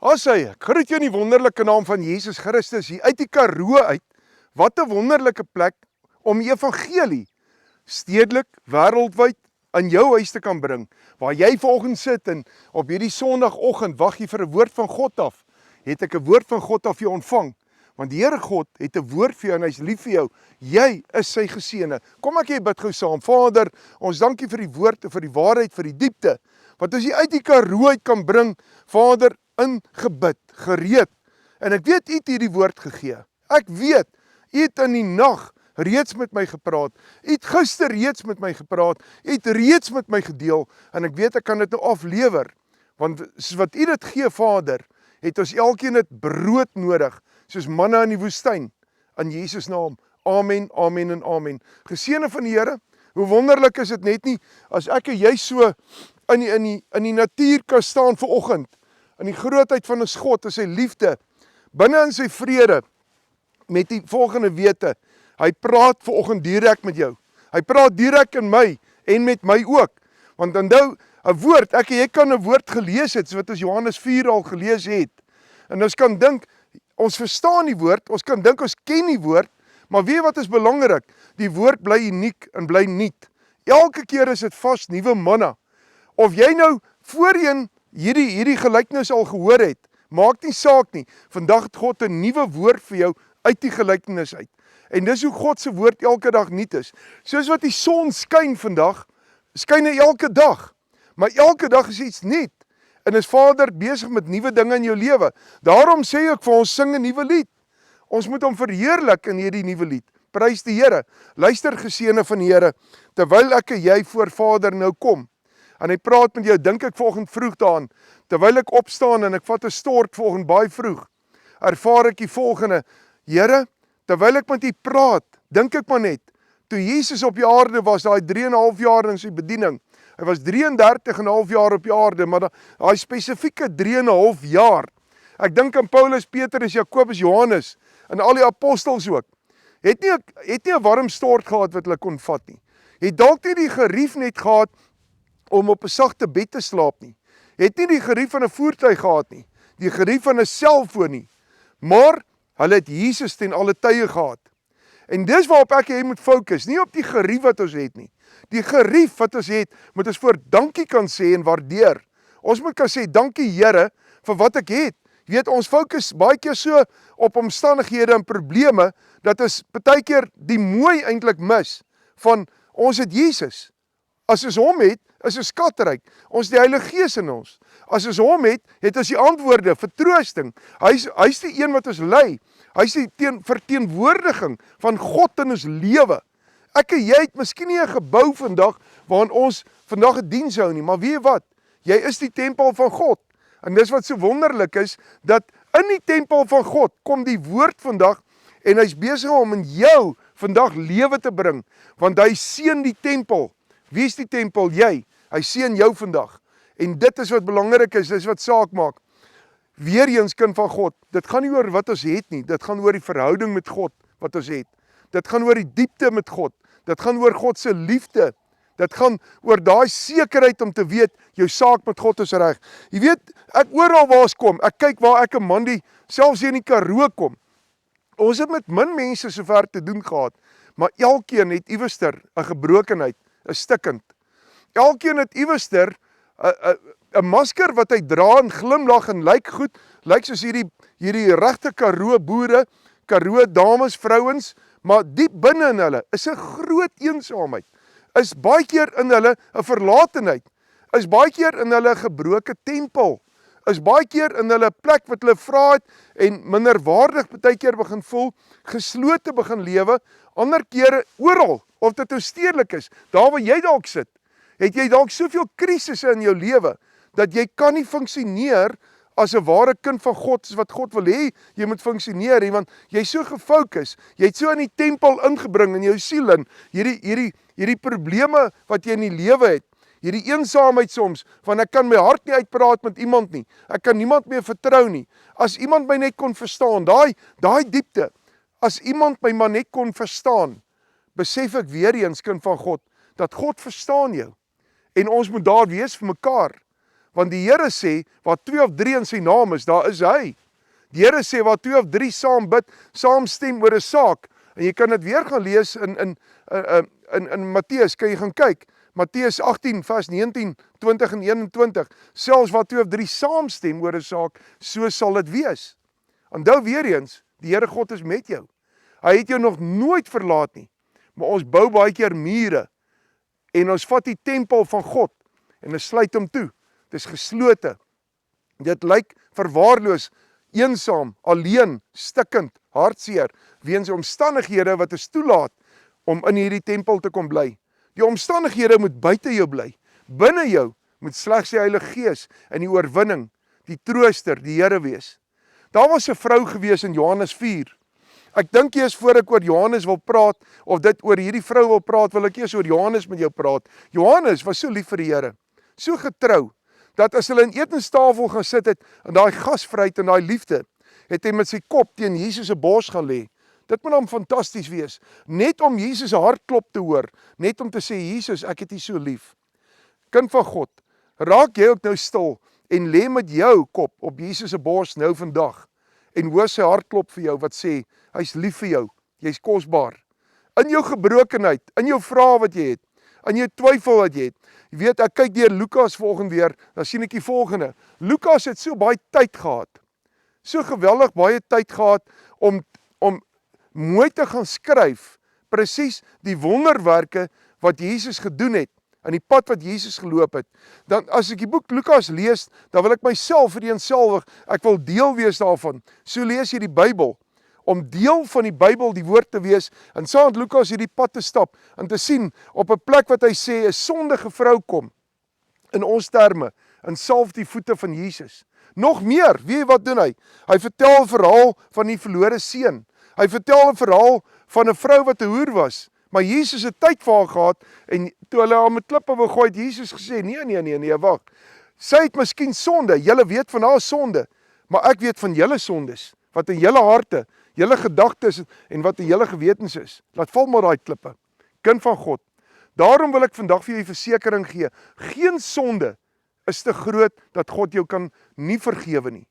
Ek groet jou in die wonderlike naam van Jesus Christus hier uit die Karoo uit. Wat 'n wonderlike plek om die evangelie stedelik, wêreldwyd aan jou huis te kan bring. Waar jy vanoggend sit en op hierdie Sondagoggend wag jy vir 'n woord van God af. Het ek 'n woord van God af jou ontvang? Want die Here God het 'n woord vir jou en hy's lief vir jou. Jy is sy geseëne. Kom ek bid gou saam. Vader, ons dankie vir die woord en vir die waarheid, vir die diepte. Wat ons hier uit die Karoo uit kan bring, Vader, in gebid, gereed. En ek weet, U het hierdie woord gegee. Ek weet, U het in die nag reeds met my gepraat. U het gister reeds met my gepraat. U het reeds met my gedeel. En ek weet, ek kan dit nou aflewer. Want soos wat U dit gee, Vader, het ons elkeen dit brood nodig, soos manna in die woestyn. In Jesus naam. Amen, amen en amen. Geseëne van die Here, hoe wonderlik is dit net nie, as ek en jy so in die natuur kan staan vanoggend, in die grootheid van ons God en sy liefde, binne in sy vrede, met die volgende wete, hy praat vanoggend direk met jou. Hy praat direk in my, en met my ook. Want onthou, 'n woord, ek en jy kan 'n woord gelees het, so wat ons Johannes 4 al gelees het. En ons kan dink, ons verstaan die woord, ons kan dink ons ken die woord, maar weet wat is belangrik? Die woord bly uniek en bly nuut. Elke keer is dit vast nuwe manna. Of jy nou voorheen hierdie gelykenis al gehoor het, maak nie saak nie. Vandag het God 'n nuwe woord vir jou uit die gelykenis uit. En dis hoe God se woord elke dag nuut is. Soos wat die son skyn vandag, skyn hy elke dag. Maar elke dag is iets nuut. En is Vader besig met nuwe dinge in jou lewe. Daarom sê ek vir ons, sing 'n nuwe lied. Ons moet hom verheerlik in hierdie nuwe lied. Prys die Here. Luister geseëne van die Here, terwyl ek en jy voor Vader nou kom. En hy praat met jou, dink ek vanoggend vroeg daaraan, terwyl ek opstaan en ek vat 'n stort vanoggend baie vroeg, ervaar ek die volgende: Here, terwyl ek met U praat, dink ek maar net, toe Jesus op die aarde was, daai 3,5 jaar in sy bediening, hy was 33,5 jaar op die aarde, maar daai spesifieke 3,5 jaar, ek dink aan Paulus, Petrus, Jakobus, Johannes, en al die apostels ook, het nie 'n warm stort gehad wat hulle kon vat nie, het dalk nie die gerief net gehad om op 'n sagte bed te slaap nie, het nie die gerief van 'n voertuig gehad nie, die gerief van 'n selfoon nie, maar hulle het Jesus ten alle tye gehad. En dis waarop ek en jy moet fokus, nie op die gerief wat ons het nie. Die gerief wat ons het, moet ons voor dankie kan sê en waardeer. Ons moet kan sê, dankie Here, vir wat ek het. Jy weet, ons fokus baie keer so op omstandighede en probleme, dat ons baie keer die mooi eintlik mis, van ons het Jesus. As ons hom het, is ons skatryk. Ons die Heilige Gees in ons. As ons hom het, het ons die antwoorde, vertroosting. Hy's die een wat ons lei. Hy's die verteenwoordiging van God in ons lewe. Ek en jy het miskien nie 'n gebou vandag, waarin ons vandag 'n diens hou nie, maar weet jy wat? Jy is die tempel van God. En dis wat so wonderlik is, dat in die tempel van God, kom die woord vandag, en hy's besig om in jou vandag lewe te bring, want hy seën die tempel. Wie is die tempel? Jy. Hy seën jou vandag. En dit is wat belangrik is, dis wat saak maak. Weereens kind van God, dit gaan nie oor wat ons het nie, dit gaan oor die verhouding met God wat ons het. Dit gaan oor die diepte met God. Dit gaan oor God se liefde. Dit gaan oor daai sekerheid om te weet, jou saak met God is reg. Jy weet, ek oral waar ons kom, ek kyk waar ek 'n mandie, selfs hier in die Karoo kom. Ons het met min mense sover te doen gehad, maar elkeen het iewester 'n gebrokenheid, 'n stikkend. Elkeen het iewester 'n masker wat hy dra en glimlag en lyk goed, lyk soos hierdie regte Karoo boere, Karoo dames, vrouens, maar diep binne in hulle is 'n groot eensaamheid. Is baie keer in hulle 'n verlatenheid. Is baie keer in hulle 'n gebroke tempel. Is baie keer in hulle plek wat hulle vra het en minderwaardig baie keer begin voel, geslote begin lewe, ander kere oral, of dit nou stedelik is, daar waar jy dalk sit, het jy dalk soveel krisisse in jou lewe, dat jy kan nie funksioneer as 'n ware kind van God, soos wat God wil hê, jy moet funksioneer, want jy is so gefokus, jy het so in die tempel ingebring in jou siel in, hierdie probleme wat jy in die lewe het, hierdie eensaamheid soms, van ek kan my hart nie uitpraat met iemand nie, ek kan niemand meer vertrou nie, as iemand my net kon verstaan, daai diepte, as iemand my maar net kon verstaan, besef ek weer eens, kind van God, dat God verstaan jou, en ons moet daar wees vir mekaar, Want die Here sê, waar 2 of 3 in sy naam is, daar is hy. Die Here sê, waar 2 of 3 saam bid, saam stem oor 'n saak, en jy kan dit weer gaan lees in Matteus, kan jy gaan kyk, Matteus 18 vers 19, 20 en 21, selfs waar 2 of 3 saamstem oor 'n saak, so sal dit wees. Onthou weer eens, die Here God is met jou. Hy het jou nog nooit verlaat nie, maar ons bou baie keer mure, en ons vat die tempel van God, en ons sluit hom toe. Dit is geslote. Dit lyk verwaarloos, eensaam, alleen, stikkend, hartseer, weens die omstandighede wat ons toelaat om in hierdie tempel te kom bly. Die omstandighede moet buite jou bly. Binne jou moet slegs die Heilige Gees en die oorwinning, die trooster, die Here wees. Daar was 'n vrou gewees in Johannes 4. Ek dink eers voor ek oor Johannes wil praat, of dit oor hierdie vrou wil praat, wil ek eers oor Johannes met jou praat. Johannes was so lief vir die Here, so getrou, dat as hulle in etenstafel gaan sit het, en daai gasvryheid en daai liefde, het hy met sy kop teen Jesus se bors gaan lê. Dit moet hom fantasties wees, net om Jesus se hartklop te hoor, net om te sê, Jesus, ek het U so lief. Kind van God, raak jy ook nou stil, en lê met jou kop op Jesus se bors nou vandag, en hoor sy hartklop vir jou, wat sê, hy's lief vir jou, jy's kosbaar. In jou gebrokenheid, in jou vrae wat jy het, in jou twyfel wat jy het. Jy weet, ek kyk deur Lukas volgende weer, dan sien ek die volgende. Lukas het so baie tyd gehad, so geweldig baie tyd gehad, om mooi te gaan skryf, presies die wonderwerke wat Jesus gedoen het, en die pad wat Jesus geloop het. Dan as ek die boek Lukas lees, dan wil ek myself vereenselwig, ek wil deel wees daarvan. So lees jy die Bybel, om deel van die Bybel die woord te wees, en saam met Lukas hierdie pad te stap, en te sien, op 'n plek wat hy sê, 'n sondige vrou kom, in ons terme, en salf die voete van Jesus. Nog meer, weet jy wat doen hy? Hy vertel 'n verhaal van die verlore seun. Hy vertel 'n verhaal van 'n vrou wat 'n hoer was, maar Jesus het tyd vir haar gehad, en toe hulle haar met klippe wou gooi, het Jesus gesê, nee, wag. Sy het miskien sonde, julle weet van haar sonde, maar ek weet van julle sondes, wat in julle harte, julle gedagtes en wat in julle gewetens is. Laat val maar daai klippe. Kind van God. Daarom wil ek vandag vir jou die versekering gee. Geen sonde is te groot dat God jou kan nie vergewe nie.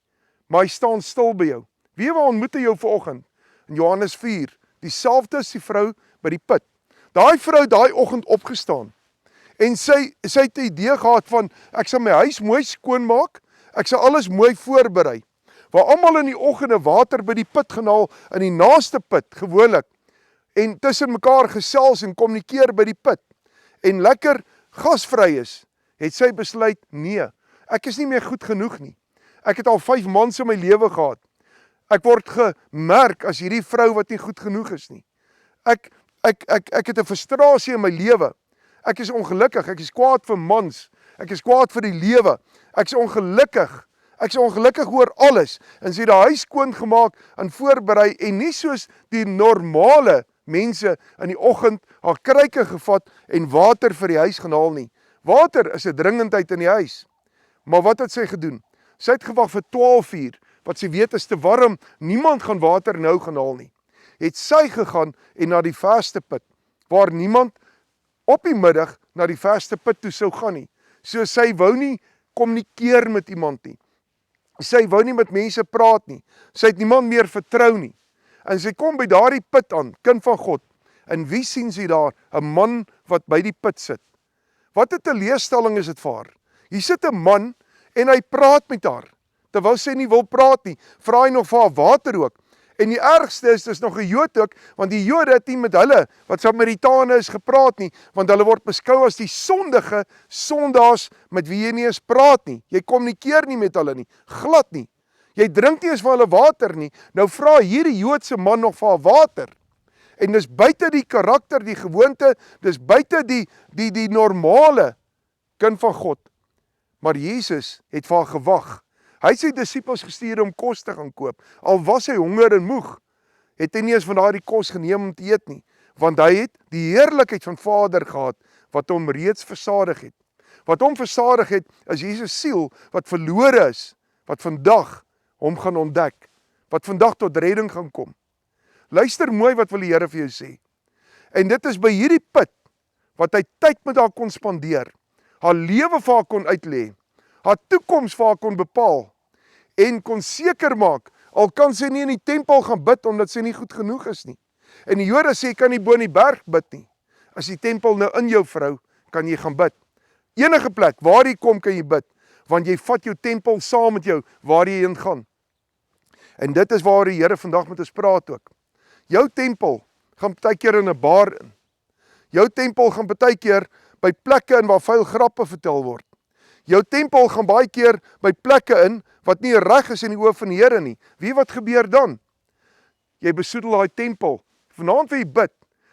Maar hy staan stil by jou. Wie waar ontmoet hy jou vanoggend? In Johannes 4. Dieselfde as die vrou by die put. Daai vrou daai oggend opgestaan. En sy het die idee gehad van, ek sal my huis mooi skoonmaak, ek sal alles mooi voorberei. Waar almal in die oggende water by die put gaan haal, in die naaste put, gewoonlik, en tussen mekaar gesels en kommunikeer by die put, en lekker gasvry is, het sy besluit, nee, ek is nie meer goed genoeg nie. Ek het al 5 mans in my lewe gehad. Ek word gemerk as hierdie vrou wat nie goed genoeg is nie. Ek het 'n frustrasie in my lewe. Ek is ongelukkig, ek is kwaad vir mans, ek is kwaad vir die lewe, ek is ongelukkig oor alles, en sy het die huis skoon gemaak en voorberei, en nie soos die normale mense in die oggend haar kruike gevat en water vir die huis gaan haal nie. Water is 'n dringendheid in die huis. Maar wat het sy gedoen? Sy het gewag vir 12 uur, wat sy weet is te warm, niemand gaan water nou gaan haal nie. Het sy gegaan en na die verste put, waar niemand op die middag na die verste put toe sou gaan nie. So sy wou nie kommunikeer met iemand nie. Sy wou nie met mense praat nie. Sy het niemand meer vertrou nie. En sy kom by daardie put aan, kind van God. En wie sien sy daar? 'n Man wat by die put sit. Wat 'n teleurstelling is dit vir haar. Hier sit 'n man en hy praat met haar. Terwyl sy nie wil praat nie, vra hy nog vir haar water ook. En die ergste is, dis nog 'n Jood ook, want die Jode het nie met hulle, wat Samaritane is, gepraat nie, want hulle word beskou as die sondige sondaars met wie jy nie eens praat nie. Jy kommunikeer nie met hulle nie, glad nie. Jy drink nie eens van hulle water nie. Nou vra hierdie Joodse man nog vir haar water. En dis buite die karakter, die gewoonte, dis buite die normale kind van God. Maar Jesus het vir haar gewag. Hy het sy disippels gestuur om kos te gaan koop. Al was hy honger en moeg, het hy nie eens van daardie kos geneem om te eet nie. Want hy het die heerlikheid van Vader gehad, wat hom reeds versadig het. Wat hom versadig het, is Jesus siel, wat verlore is, wat vandag hom gaan ontdek, wat vandag tot redding gaan kom. Luister mooi wat wil die Here vir jou sê. En dit is by hierdie put, wat hy tyd met haar kon spandeer, haar lewe vir haar kon uitlê, haar toekoms vir haar kon bepaal en kon seker maak, al kan sy nie in die tempel gaan bid omdat sy nie goed genoeg is nie. En die Jode sê, jy kan nie bo in die berg bid nie. As die tempel nou in jou vrou, kan jy gaan bid. Enige plek waar jy kom, kan jy bid, want jy vat jou tempel saam met jou waar jy heen gaan. En dit is waar die Here vandag met ons praat ook. Jou tempel gaan baie keer in 'n bar in. Jou tempel gaan baie keer by plekke in waar vuil grappe vertel word. Jou tempel gaan baie keer by plekke in wat nie reg is in die oë van die Here nie. Wie wat gebeur dan? Jy besoedel daai tempel. Vanaand wil jy bid,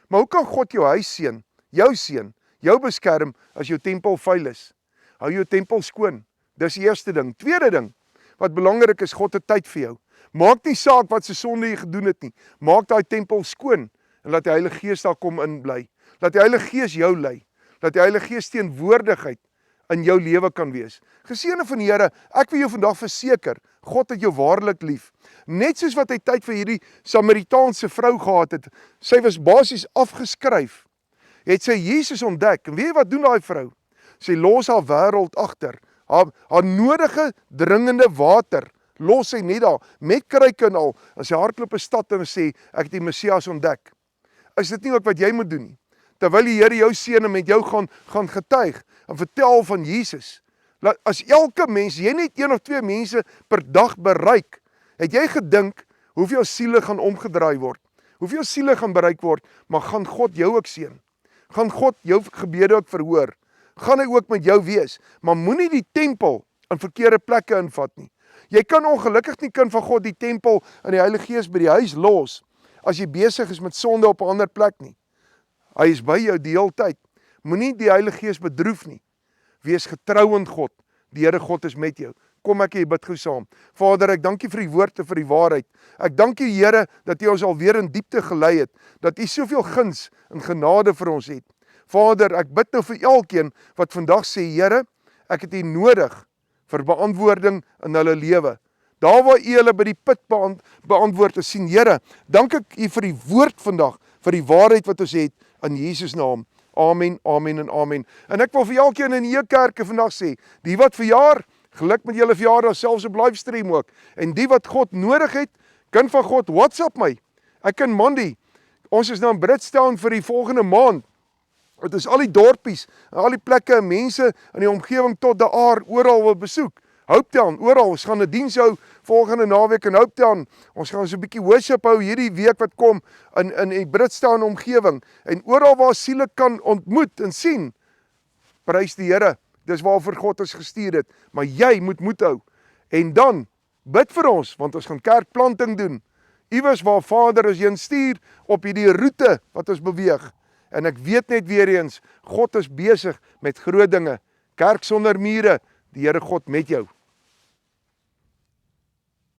maar hoe kan God jou huis seën, jou beskerm as jou tempel vuil is? Hou jou tempel skoon. Dis die eerste ding. Tweede ding, wat belangrik is, God het tyd vir jou. Maak nie saak wat se sonde jy gedoen het nie. Maak daai tempel skoon en laat die Heilige Gees daar kom inbly. Laat die Heilige Gees jou lei. Laat die Heilige Gees teenwoordigheid in jou lewe kan wees. Geseëne van die Here, ek wil jou vandag verseker, God het jou waarlik lief. Net soos wat hy tyd vir hierdie Samaritaanse vrou gehad het, sy was basies afgeskryf, het sy Jesus ontdek. En weet jy wat doen daai vrou? Sy los haar wêreld agter. Haar nodige dringende water los sy net daar, met kruike en al, en sy hardloop 'n stad en sê, ek het die Messias ontdek. Is dit nie ook wat jy moet doen nie? Terwyl die Here jou seën en met jou gaan getuig, en vertel van Jesus. As elke mens, jy net 1 of 2 mense per dag bereik, het jy gedink, hoeveel siele gaan omgedraai word? Hoeveel siele gaan bereik word, maar gaan God jou ook seën? Gaan God jou gebede ook verhoor? Gaan hy ook met jou wees? Maar moenie die tempel in verkeerde plekke invat nie. Jy kan ongelukkig nie kind van God die tempel en die Heilige Gees by die huis los, as jy besig is met sonde op 'n ander plek nie. Hy is by jou die hele tyd. Moenie die Heilige Gees bedroef nie. Wees getrou in God. Die Here God is met jou. Kom ek jy bid gou saam. Vader, ek dank U vir die woord en vir die waarheid. Ek dank U, Here, dat U ons alweer in diepte gelei het, dat U soveel guns en genade vir ons het. Vader, ek bid nou vir elkeen wat vandag sê, Here, ek het U nodig vir beantwoording in hulle lewe. Daar waar U hulle by die put beantwoord het, sien, Here, dank ek U vir die woord vandag, vir die waarheid wat ons het, in Jesus naam. Amen, amen en amen. En ek wil vir elkeen in die kerke vandag sê, die wat verjaar, geluk met julle verjaardag, selfs op livestream ook. En die wat God nodig het, kind van God, WhatsApp my. Ek en Mandy, ons is nou in Bridgetown vir die volgende maand. Het is al die dorpies, en al die plekke, en mense in die omgewing tot de aar, oral wil besoek. Hopetown, oral, ons gaan 'n diens hou volgende naweek in Hopetown. Ons gaan so 'n bietjie worship hou hierdie week wat kom in die Bridgetown omgewing. En oral waar siele kan ontmoet en sien, prys die Here. Dis waarvoor God ons gestuur het. Maar jy moet moed hou. En dan, bid vir ons, want ons gaan kerkplanting doen. Iewers waar Vader ons heen stuur, op hierdie roete wat ons beweeg. En ek weet net weer eens, God is besig met groot dinge. Kerk sonder mure, die Here God met jou.